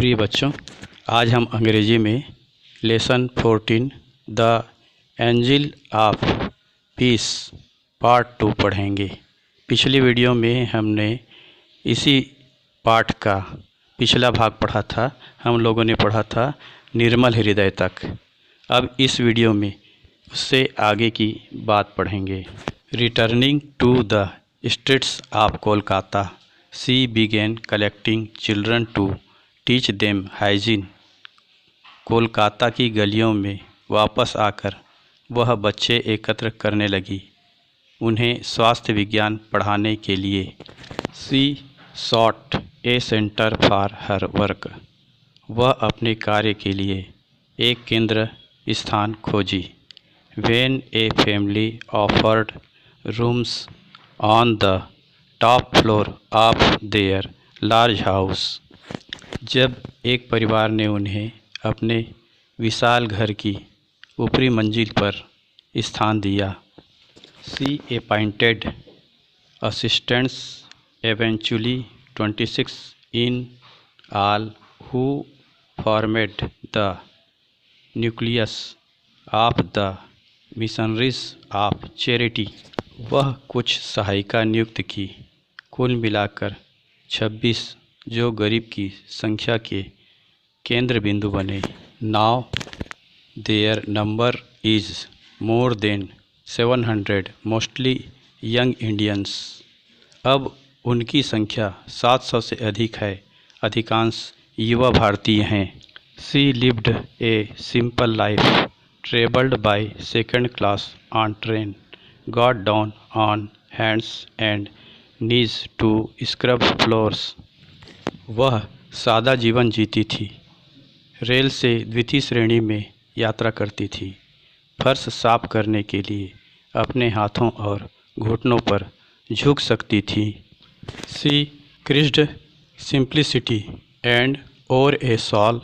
प्रिय बच्चों, आज हम अंग्रेजी में lesson 14 the angel of peace part 2 पढ़ेंगे। पिछली वीडियो में हमने इसी पाठ का पिछला भाग पढ़ा था। हम लोगों ने पढ़ा था निर्मल हृदय तक। अब इस वीडियो में उससे आगे की बात पढ़ेंगे। Returning to the streets of Kolkata, she began collecting children to teach them hygiene. Kolkata की गलियों में वापस आकर वह बच्चे एकत्र करने लगी, उन्हें स्वास्थ्य विज्ञान पढ़ाने के लिए। She sought a centre for her work, वह अपने कार्य के लिए एक केंद्र स्थान खोजी। When a family offered rooms on the top floor of their large house, जब एक परिवार ने उन्हें अपने विशाल घर की ऊपरी मंजिल पर स्थान दिया। She appointed assistants eventually 26 in all, who formed the nucleus of the missionaries of charity। वह कुछ सहायिका नियुक्त की, कुल मिलाकर 26, जो गरीब की संख्या के केंद्र बिंदु बने। Now their number is more than 700, mostly young Indians. अब उनकी संख्या 700 से अधिक है, अधिकांश युवा भारतीय हैं। She lived a simple life, travelled by second class on train, got down on hands and knees to scrub floors. वह सादा जीवन जीती थी, रेल से द्वितीय श्रेणी में यात्रा करती थी, फर्श साफ करने के लिए अपने हाथों और घुटनों पर झुक सकती थी। She kissed simplicity and wore a shawl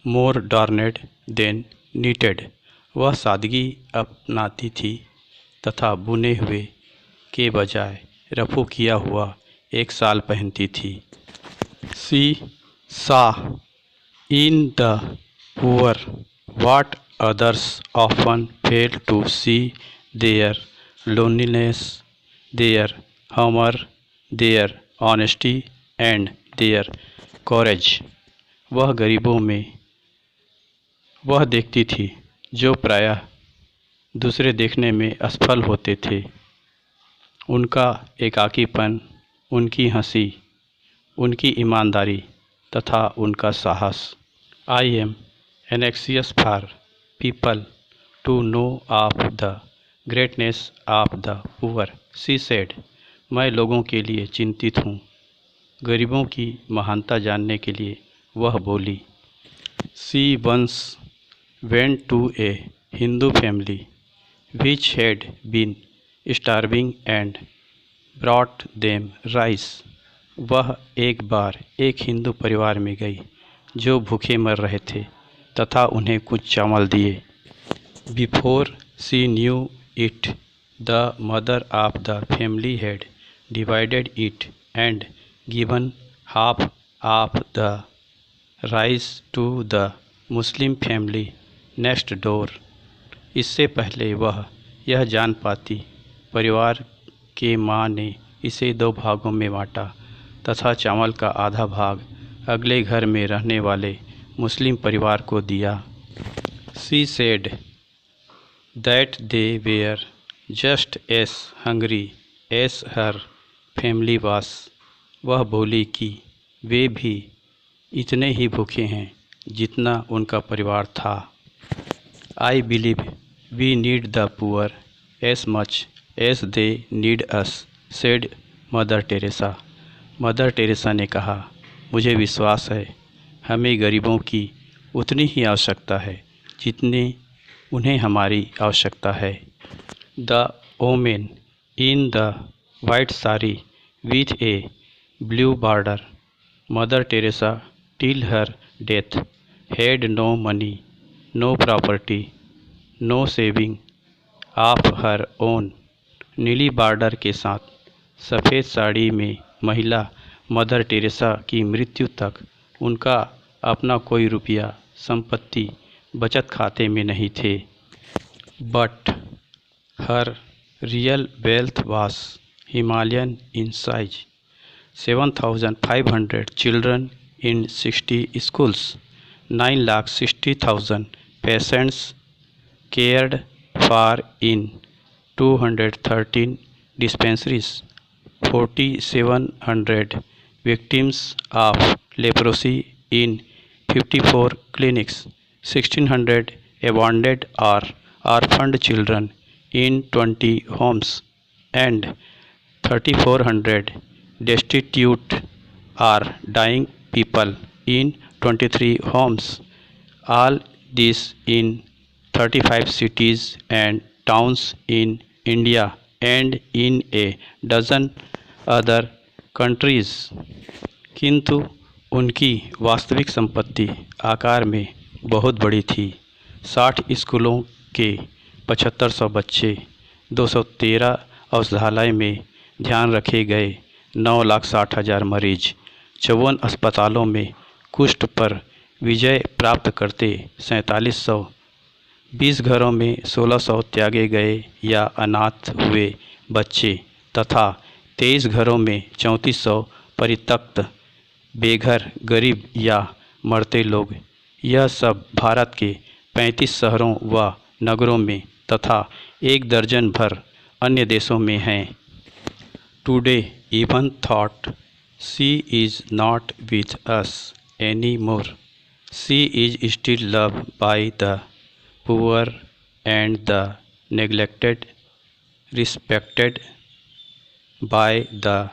more adorned than knitted. वह सादगी अपनाती थी तथा बुने हुए के बजाय रफू किया हुआ एक शाल पहनती थी। She saw in the poor what others often fail to see, their loneliness, their humor, their honesty and their courage। वह गरीबों में वह देखती थी जो प्रायः दूसरे देखने में असफल होते थे, उनका एकाकीपन, उनकी हंसी, उनकी ईमानदारी तथा उनका साहस। I am anxious for people to know of the greatness of the poor, she said. मैं लोगों के लिए चिंतित हूँ, गरीबों की महानता जानने के लिए वह बोली। She once went to a Hindu family which had been starving and brought them rice. वह एक बार एक हिंदू परिवार में गई जो भूखे मर रहे थे तथा उन्हें कुछ चावल दिए। Before she knew it, the mother of the family had divided it and given half of the rice to the Muslim family next door. इससे पहले वह यह जान पाती, परिवार के माँ ने इसे 2 भागों में बांटा तथा चावल का आधा भाग अगले घर में रहने वाले मुस्लिम परिवार को दिया। She said that they were just as hungry as her family was. वह बोली कि वे भी इतने ही भूखे हैं जितना उनका परिवार था। I believe we need the poor as much as they need us, said Mother Teresa. Mother Teresa ने कहा, मुझे विश्वास है हमें गरीबों की उतनी ही आवश्यकता है जितनी उन्हें हमारी आवश्यकता है। The women in the white sari with a blue border, Mother Teresa till her death had no money, no property, no saving of her own. नीली बॉर्डर के साथ सफ़ेद साड़ी में महिला मदर टेरेसा की मृत्यु तक उनका अपना कोई रुपया संपत्ति बचत खाते में नहीं थे। But her real wealth was Himalayan in size. 7,500 children in 60 schools, 9,60,000 patients cared for in 213 dispensaries, 4,700 victims of leprosy in 54 clinics, 1,600 abandoned or orphaned children in 20 homes, and 3,400 destitute or dying people in 23 homes. All this in 35 cities and towns in India and in a dozen other countries. किंतु उनकी वास्तविक संपत्ति आकार में बहुत बड़ी थी। 60 स्कूलों के 7,500 बच्चे, 213 औषधालय में ध्यान रखे गए 9,60,000 मरीज, 54 अस्पतालों में कुष्ठ पर विजय प्राप्त करते 4,700, 20 घरों में 1,600 त्यागे गए या अनाथ हुए बच्चे तथा 23 घरों में 3,400 परित्यक्त बेघर गरीब या मरते लोग। यह सब भारत के 35 शहरों व नगरों में तथा 1 दर्जन भर अन्य देशों में हैं। Today even thought she is not with us any more, she is still loved by the poor and the neglected, respected by the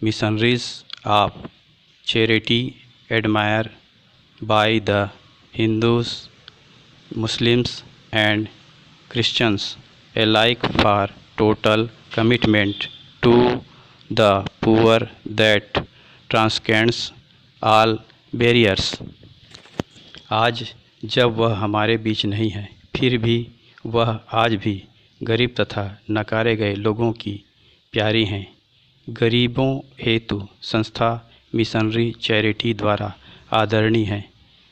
missionaries of charity, admire by the Hindus, Muslims and Christians alike for total commitment to the poor that transcends all barriers. आज जब वह हमारे बीच नहीं है, फिर भी वह आज भी गरीब तथा नकारे गए लोगों की प्यारी हैं। गरीबों हेतु संस्था मिशनरी चैरिटी द्वारा आदरणीय है।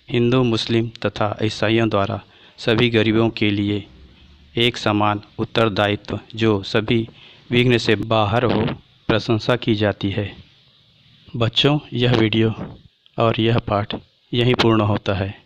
हिंदू, मुस्लिम तथा ईसाइयों द्वारा सभी गरीबों के लिए एक समान उत्तरदायित्व जो सभी विघ्न से बाहर हो प्रशंसा की जाती है। बच्चों, यह वीडियो और यह पाठ यहीं पूर्ण होता है।